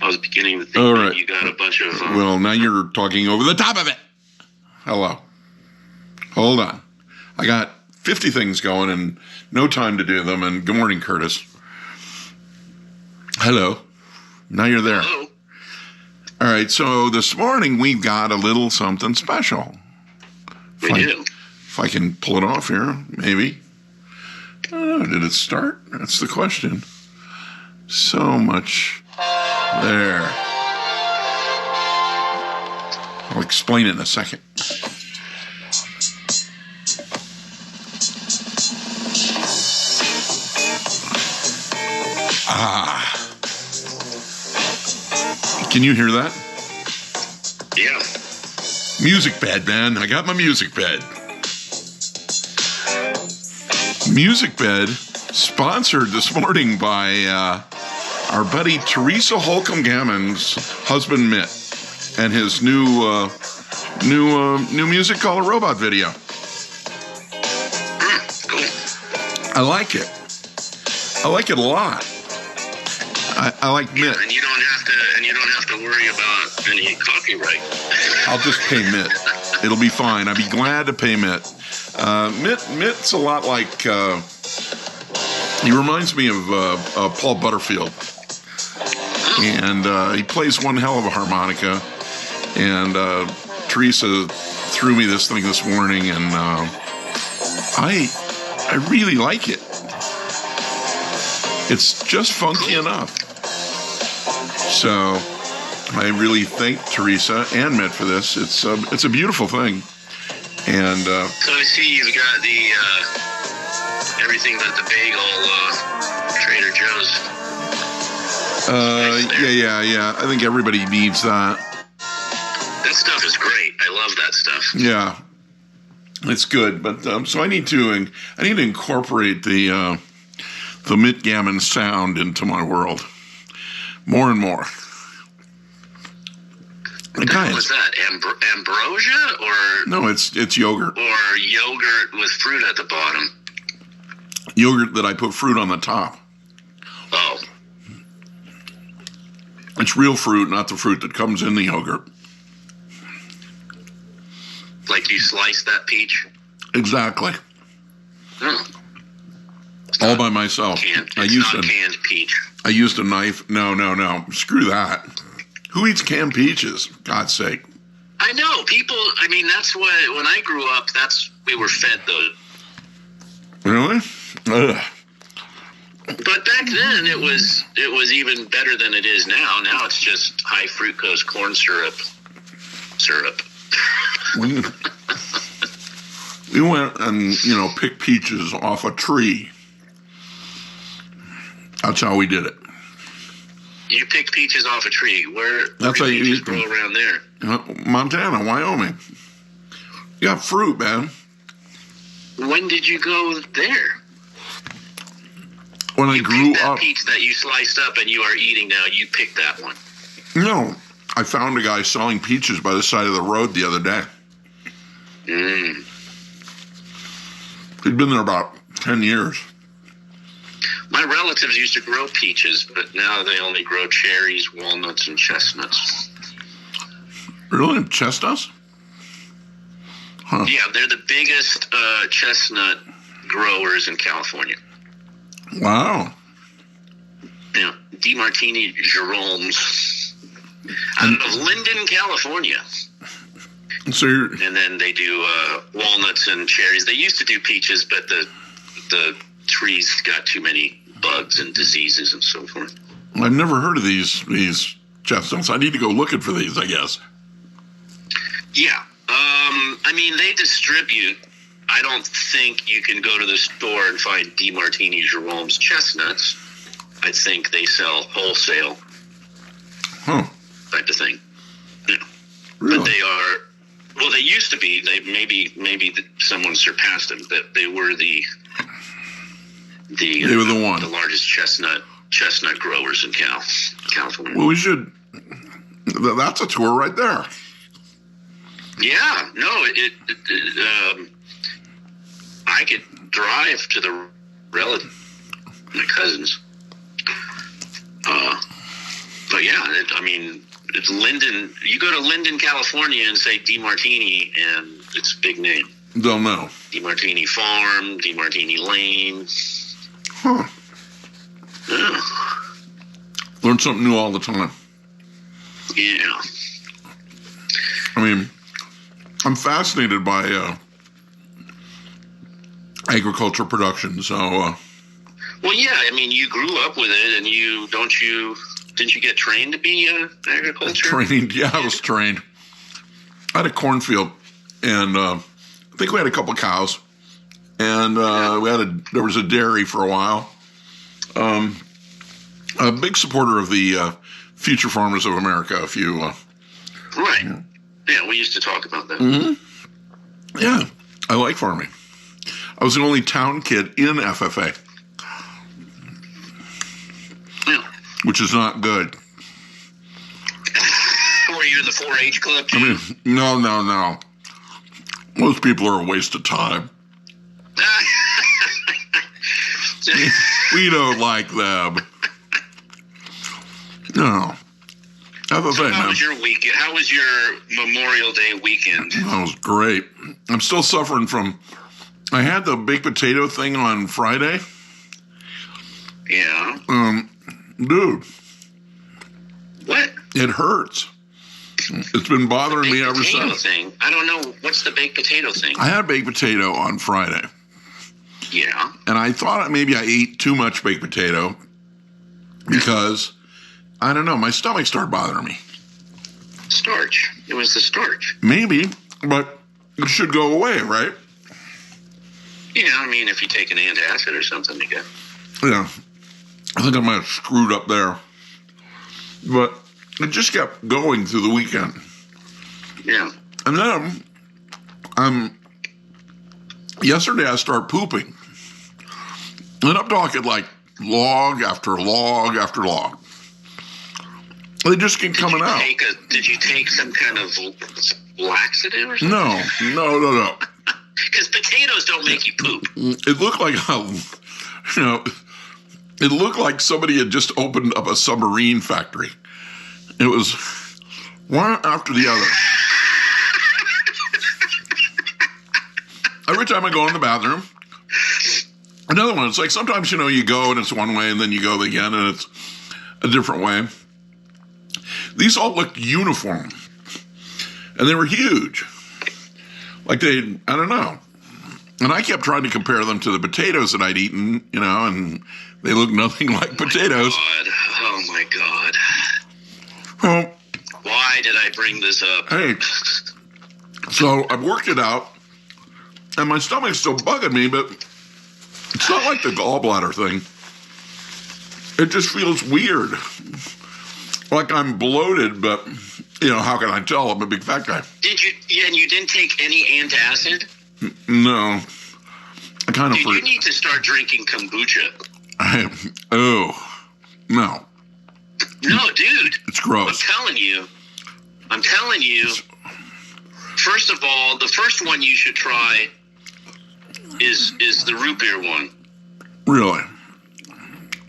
I was beginning to think All that right. you got a bunch of... Well, now you're talking over the top of it. Hello. Hold on. I got 50 things going and no time to do them. And good morning, Curtis. Hello. Now you're there. Hello. All right. So this morning we've got a little something special. We do. If I can pull it off here, maybe. I don't know. Did it start? That's the question. So much there. I'll explain it in a second. Can you hear that? Yeah. Music bed, man. I got my music bed. Music bed sponsored this morning by our buddy Teresa Holcomb Gammon's husband Mitt and his new music called a Robot Video. Cool. I like it. I like it a lot. I like Mitt. And you don't have to worry about any copyright. I'll just pay Mitt. It'll be fine. I'd be glad to pay Mitt. Mitt's a lot like, he reminds me of Paul Butterfield. And he plays one hell of a harmonica. And Teresa threw me this thing this morning, and I really like it. It's just funky enough. So I really thank Teresa and Mitt for this. It's a beautiful thing. And so I see you've got the everything but the bagel Trader Joe's. Yeah. I think everybody needs that. That stuff is great. I love that stuff. Yeah, it's good. But so I need to incorporate the Mitt Gammon sound into my world more and more. What was that? Ambrosia or no? It's yogurt. Or yogurt with fruit at the bottom. Yogurt that I put fruit on the top. Oh. It's real fruit, not the fruit that comes in the yogurt. Like you slice that peach? Exactly. Oh. All by myself. It's not canned peach. I used a knife. No. Screw that. Who eats canned peaches? God's sake. I know. People, I mean, that's what, when I grew up, we were fed those. Really? Ugh. But back then, it was even better than it is now. Now it's just high fructose corn syrup. We went and, picked peaches off a tree. That's how we did it. You picked peaches off a tree. Where That's how you peaches eat them. grow around there? Montana, Wyoming. You got fruit, man. When did you go there? When I grew that up. Peach that you sliced up and you are eating now, you picked that one. No, I found a guy selling peaches by the side of the road the other day. He'd been there about 10 years. My relatives used to grow peaches, but now they only grow cherries, walnuts, and chestnuts. Really? Chestnuts? Huh. Yeah, they're the biggest chestnut growers in California. Wow. Yeah, DeMartini Jerome's out of Linden, California. So and then they do walnuts and cherries. They used to do peaches, but the trees got too many bugs and diseases and so forth. I've never heard of these chestnuts. I need to go looking for these, I guess. Yeah. I mean, they distribute. I don't think you can go to the store and find DeMartini Jerome's chestnuts. I think they sell wholesale type of thing. Yeah. Really? But they are, well, they used to be. They maybe someone surpassed them. But they were the one. The largest chestnut growers in California. Well, we should. That's a tour right there. Yeah, no, I could drive to the relative, my cousins. But yeah, it's Linden. You go to Linden, California, and say DeMartini, and it's a big name. Don't know. DeMartini Farm, DeMartini Lane. Huh. Yeah. Learn something new all the time. Yeah. I mean, I'm fascinated by agriculture production. So. Well, yeah. I mean, you grew up with it, and didn't you get trained to be agriculture? Trained? Yeah, I was trained. I had a cornfield, and I think we had a couple cows, and there was a dairy for a while. A big supporter of the Future Farmers of America. If you right, yeah, we used to talk about that. Mm-hmm. Yeah, I like farming. I was the only town kid in FFA, which is not good. Were you in the 4-H club too? I mean, no. Most people are a waste of time. We don't like them. No. FFA, how was your weekend? How was your Memorial Day weekend? That was great. I'm still suffering from. I had the baked potato thing on Friday. Yeah. Dude. What? It hurts. It's been bothering me ever since. Thing. I don't know. What's the baked potato thing? I had baked potato on Friday. Yeah. And I thought maybe I ate too much baked potato because, I don't know, my stomach started bothering me. Starch. It was the starch. Maybe, but it should go away, right? Yeah, I mean, if you take an antacid or something, you get. Yeah. I think I might have screwed up there. But it just kept going through the weekend. Yeah. And then, yesterday I started pooping. And I'm talking like log after log after log. They just keep coming out. Did you take some kind of laxative or something? No. Because potatoes don't make you poop. It looked like, it looked like somebody had just opened up a submarine factory. It was one after the other. Every time I go in the bathroom, another one. It's like sometimes, you go and it's one way and then you go again and it's a different way. These all looked uniform. And they were huge. Like I don't know. And I kept trying to compare them to the potatoes that I'd eaten, and they look nothing like potatoes. Oh my God. Well, why did I bring this up? Hey, so I've worked it out, and my stomach's still bugging me, but it's not like the gallbladder thing. It just feels weird. Like I'm bloated, but, how can I tell? I'm a big fat guy. Did you, and you didn't take any antacid? No. I kind of... You need to start drinking kombucha. No. No, dude. It's gross. I'm telling you, first of all, the first one you should try is the root beer one. Really?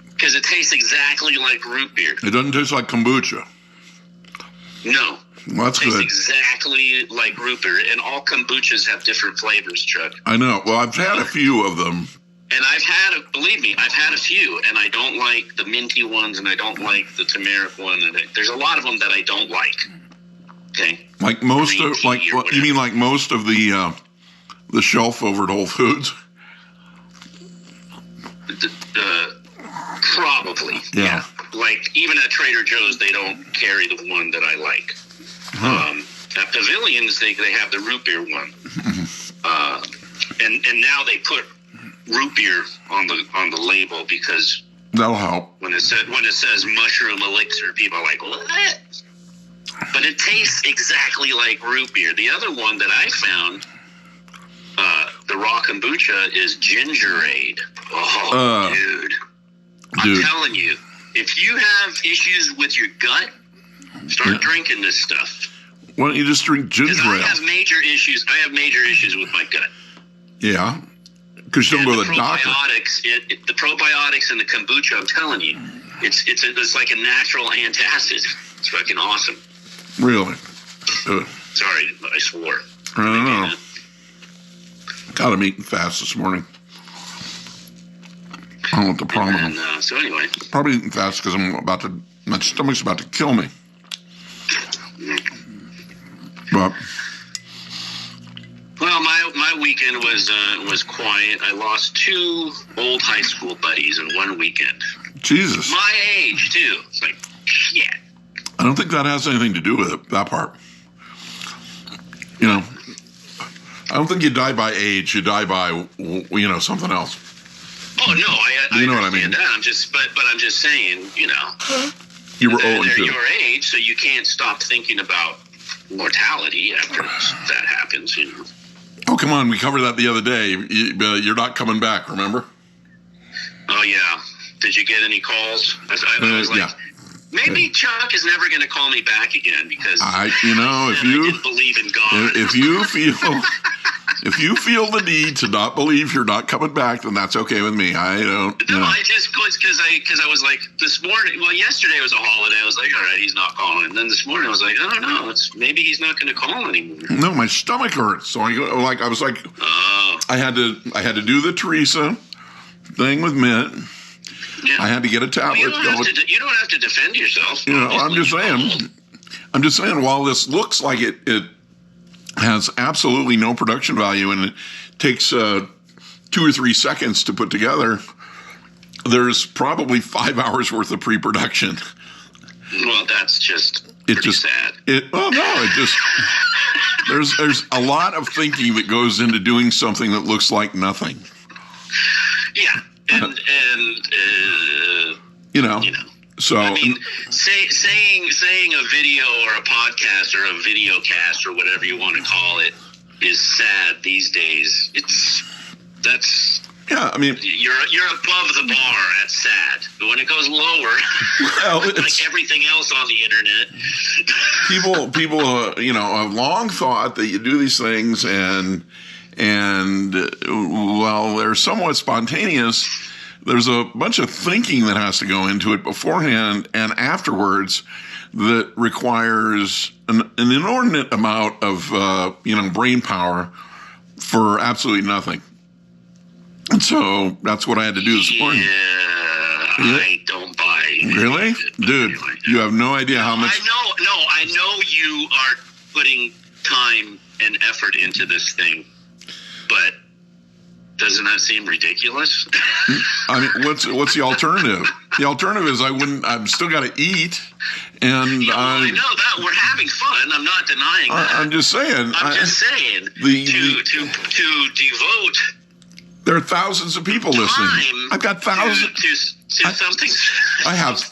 Because it tastes exactly like root beer. It doesn't taste like kombucha. No. Well, that's good. It tastes exactly like root beer, and all kombuchas have different flavors, Chuck. I know. Well, I've had a few of them. And believe me, I've had a few, and I don't like the minty ones, and I don't like the turmeric one, and there's a lot of them that I don't like. Okay? Like most of, you mean like most of the shelf over at Whole Foods? Probably. Yeah. Like, even at Trader Joe's, they don't carry the one that I like. Huh. At Pavilions, they have the root beer one. And now they put root beer on the label because that'll help. When it says mushroom elixir, people are like, what? But it tastes exactly like root beer. The other one that I found, the raw kombucha, is gingerade. Oh, dude. I'm telling you, if you have issues with your gut, start drinking this stuff. Why don't you just drink ginger ale? I have major issues with my gut. Yeah. Because you don't go to the doctor. The probiotics and the kombucha, I'm telling you, It's like a natural antacid. It's fucking awesome. Really? Sorry, I swore. I don't know. God, I'm eating fast this morning. I don't know what the problem is. So anyway. Probably eating fast because my stomach's about to kill me. But. Well, my weekend was quiet. I lost 2 old high school buddies in one weekend. Jesus. My age, too. It's like, shit. I don't think that has anything to do with it, that part. You know, I don't think you die by age. You die by, something else. Oh, no, I you know what I mean? That. I'm just saying, you were old they're too. your age, so you can't stop thinking about mortality after that happens, Oh, come on. We covered that the other day. You're not coming back, remember? Oh, yeah. Did you get any calls? I was like, yeah. Maybe Chuck is never going to call me back again because if you I didn't believe in God. If you feel the need to not believe you're not coming back, then that's okay with me. I don't. No, I just because I was like this morning. Well, yesterday was a holiday. I was like, all right, he's not calling. And then this morning I was like, I don't know. Maybe he's not going to call anymore. No, my stomach hurts. So I was like, I had to do the Teresa thing with Mitt. Yeah. I had to get a tablet. Well, you don't have to defend yourself. I'm just saying. While this looks like it has absolutely no production value and it takes 2 or 3 seconds to put together, there's probably 5 hours worth of pre-production. Well, that's just pretty sad. There's a lot of thinking that goes into doing something that looks like nothing. Yeah. And so I mean, saying a video or a podcast or a video cast or whatever you want to call it is sad these days. I mean, you're above the bar at sad, but when it goes lower, like everything else on the internet, people have long thought that you do these things and while they're somewhat spontaneous, there's a bunch of thinking that has to go into it beforehand and afterwards that requires an inordinate amount of brain power for absolutely nothing. And so that's what I had to do this morning. I don't buy it. Really? Dude, you have no idea how much... I know you are putting time and effort into this thing, but doesn't that seem ridiculous? I mean, what's the alternative? The alternative is I've still got to eat, and I know that we're having fun. I'm not denying that. I'm just saying. To devote. There are thousands of people listening. I've got thousands to something. I have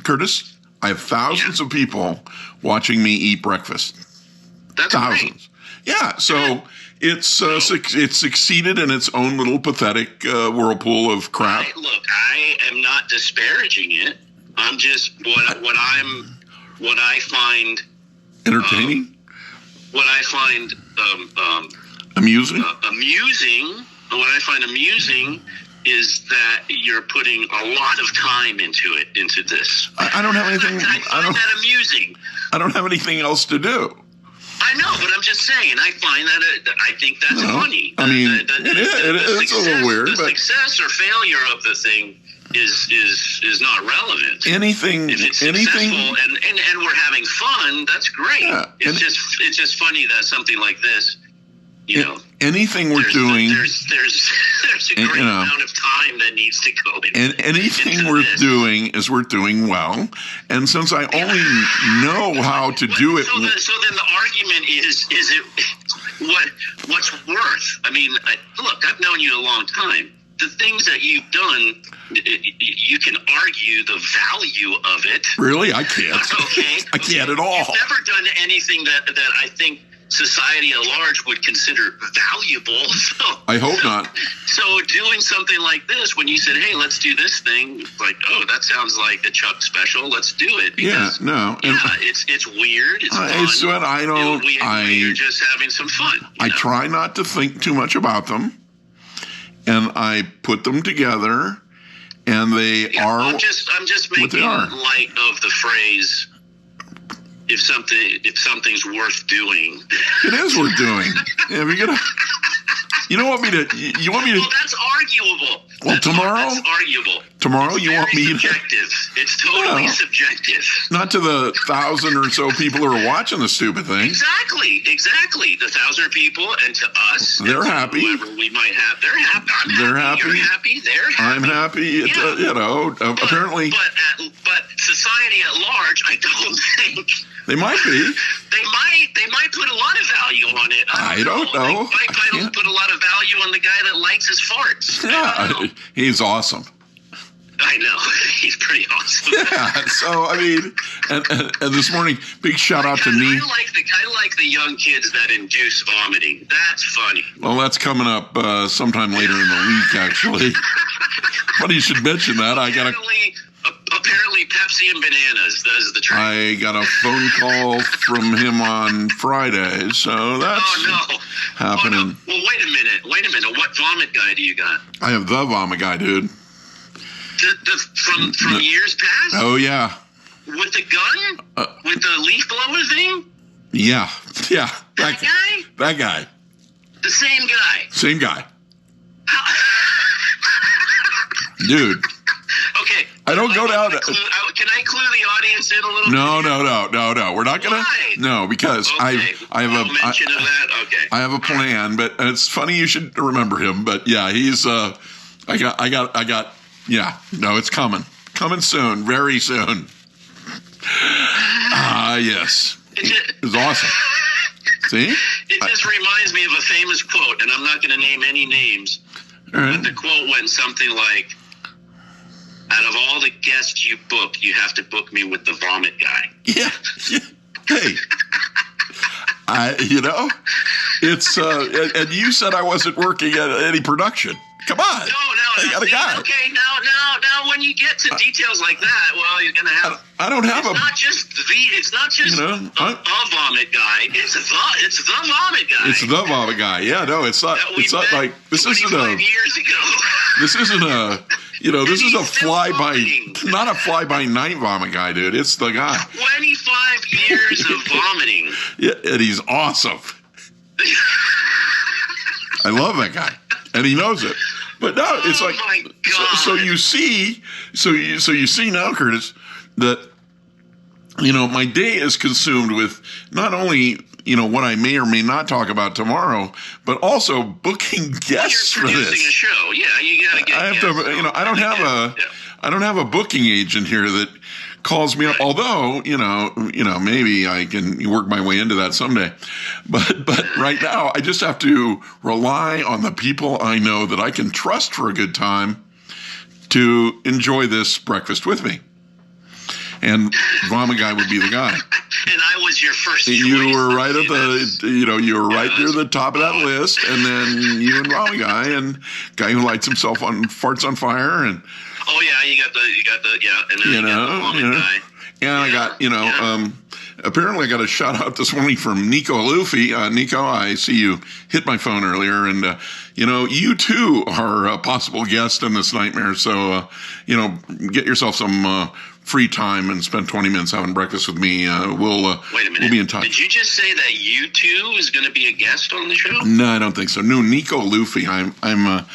Curtis. I have thousands of people watching me eat breakfast. That's thousands. Great. Yeah. So. It's succeeded in its own little pathetic whirlpool of crap. Look, I am not disparaging it. I'm just what I find entertaining. What I find amusing. What I find amusing is that you're putting a lot of time into this. I don't have anything. I find that amusing. I don't have anything else to do. I know, but I'm just saying. I find I think that's funny. I mean, it's a little weird. The success or failure of the thing is not relevant. Anything, if it's successful and we're having fun, that's great. Yeah, it's just funny that something like this, anything we're doing. There's a great amount of time that needs to go in. And anything we're doing is we're doing well. And since I only know how to do it. So then the argument is it what's worth? I mean, look, I've known you a long time. The things that you've done, you can argue the value of it. Really? I can't. Okay. I can't at all. You've never done anything that I think society at large would consider valuable. I hope not. So doing something like this, when you said, hey, let's do this thing, like, oh, that sounds like a Chuck special. Let's do it. Because, it's weird. It's fun. We're just having some fun. I try not to think too much about them. And I put them together. and they are. I'm just making light of the phrase. If something's worth doing, it is worth doing. Yeah, we gotta. You don't want me to. You want me to? Well, that's arguable. Well, tomorrow. That's arguable. Tomorrow, it's you want me subjective. It's totally subjective. Not to the 1,000 or so people who are watching the stupid thing. Exactly. The 1,000 people, and to us, they're happy. Whoever we might have, they're happy. They're happy. You're happy. They're happy. I'm happy. Apparently. But society at large, I don't think. They might be. They might put a lot of value on it. I don't know. They might put a lot of value on the guy that likes his farts. Yeah, he's awesome. I know. He's pretty awesome. Yeah. So I mean, and this morning, big shout out to me. I like the young kids that induce vomiting. That's funny. Well, that's coming up sometime later in the week, actually. Funny you should mention that. Apparently, Pepsi and bananas. That is the trend. I got a phone call from him on Friday, so that's happening. Oh, no. Well, wait a minute. What vomit guy do you got? I have the vomit guy, dude. From years past? Oh, yeah. With the gun? With the leaf blower thing? Yeah. That guy? That guy. The same guy? Same guy. Dude. Okay. I don't go down. Can I clue the audience in a little bit? No. We're not gonna. Why? No, because I have no mention of that. Okay. I have a plan, but it's funny you should remember him. But yeah, he's. I got. Yeah. No, it's coming soon, very soon. Yes. It was awesome. See? It just reminds me of a famous quote, and I'm not going to name any names. Right. But the quote went something like, "Out of all the guests you book, you have to book me with the vomit guy." Yeah. Hey. It's and you said I wasn't working at any production. Come on. No. I got a guy. Okay, now, when you get to details like that, well, you're gonna have. I don't have It's not just a vomit guy. It's the vomit guy. It's the vomit guy. Yeah, no, it's not. It's not like this isn't a. Years ago. This isn't a. This is a not a fly-by-night vomit guy, dude. It's the guy. 25 years of vomiting. Yeah, and he's awesome. I love that guy, and he knows it. But no, it's like my God. So you see now, Curtis, that my day is consumed with not only what I may or may not talk about tomorrow, but also booking guests for this. You're producing a show, yeah. You gotta get. I have to, I don't have a booking agent here that calls me up. Although maybe I can work my way into that someday. But right now, I just have to rely on the people I know that I can trust for a good time to enjoy this breakfast with me. And Vomit Guy would be the guy. And I was your first choice. You were right at you were right near the top of that list, and then you and Vomit Guy, and guy who lights himself on farts on fire, and oh yeah, you got the and then you got the Vomit Guy. And I got apparently I got a shout out this morning from Nico Luffy. Nico, I see you hit my phone earlier, and you too are a possible guest in this nightmare. So get yourself some free time and spend 20 minutes having breakfast with me. Wait a minute. We'll be in touch. Did you just say that you too is going to be a guest on the show? No, I don't think so. No, Nico Luffy. I want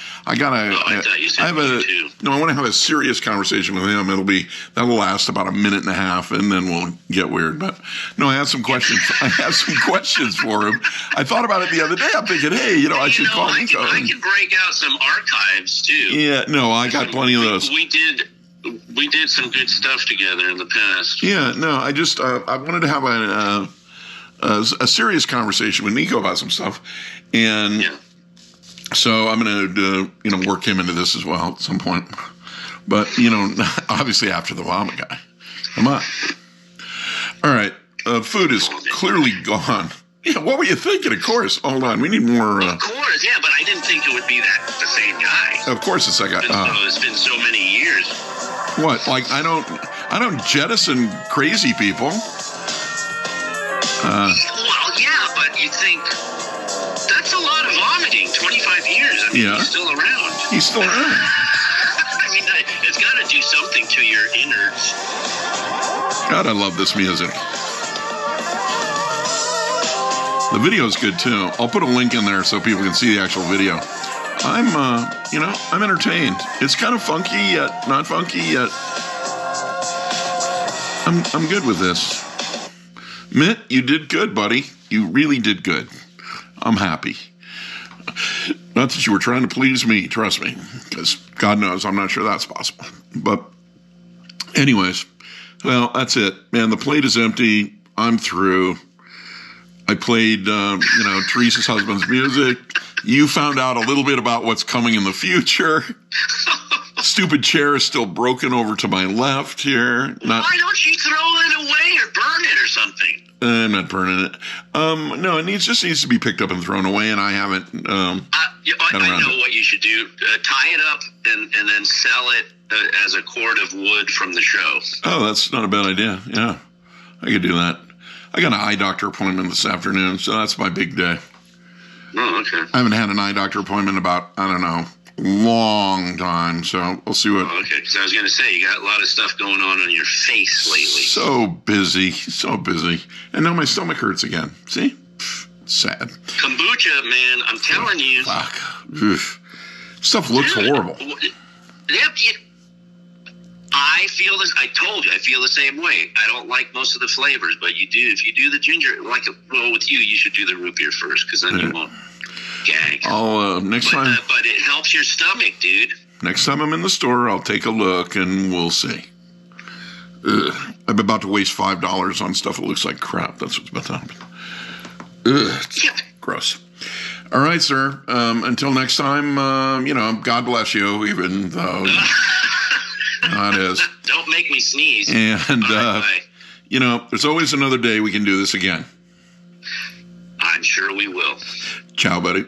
to have a serious conversation with him. That'll last about a minute and a half, and then we'll get weird. But no, I have some questions. I have some questions for him. I thought about it the other day. I'm thinking, hey, I should call Nico. I can break out some archives too. Yeah, no, I got plenty of those. We did some good stuff together in the past. Yeah, no, I just I wanted to have a serious conversation with Nico about some stuff, and so I'm going to work him into this as well at some point. But obviously after the Vomit Guy. Come on. All right, food is clearly gone. Yeah, what were you thinking? Of course. Hold on, we need more. Of course, yeah, but I didn't think it would be the same guy. Of course, it's that guy. It's been so many years. What? Like I don't jettison crazy people. Well, yeah, but you think that's a lot of vomiting. 25 years. I mean, he's still around. He's still around. I mean, it's got to do something to your innards. God, I love this music. The video's good too. I'll put a link in there so people can see the actual video. I'm entertained. It's kind of funky yet not funky yet. I'm good with this. Mitt, you did good, buddy. You really did good. I'm happy. Not that you were trying to please me, trust me, because God knows I'm not sure that's possible. But anyways, well, that's it. Man, the plate is empty. I'm through. I played, Teresa's husband's music. You found out a little bit about what's coming in the future. Stupid chair is still broken over to my left here. Why don't you throw it away or burn it or something? I'm not burning it. No, it just needs to be picked up and thrown away, and I haven't. I know what you should do. Tie it up and then sell it as a cord of wood from the show. Oh, that's not a bad idea. Yeah, I could do that. I got an eye doctor appointment this afternoon, so that's my big day. Oh, okay. I haven't had an eye doctor appointment about, long time, so we'll see what... Oh, okay, because I was going to say, you got a lot of stuff going on your face lately. So busy. And now my stomach hurts again. See? Sad. Kombucha, man, I'm telling you. Fuck. Oof. Stuff looks horrible. Yep. I feel this. I told you, I feel the same way. I don't like most of the flavors, but you do. If you do the ginger, with you should do the root beer first, because then you won't gag. Next time. But it helps your stomach, dude. Next time I'm in the store, I'll take a look and we'll see. I'm about to waste $5 on stuff that looks like crap. That's what's about to happen. Gross. All right, sir. Until next time, God bless you, even though that is. Don't make me sneeze. And, there's always another day we can do this again. I'm sure we will. Ciao, buddy.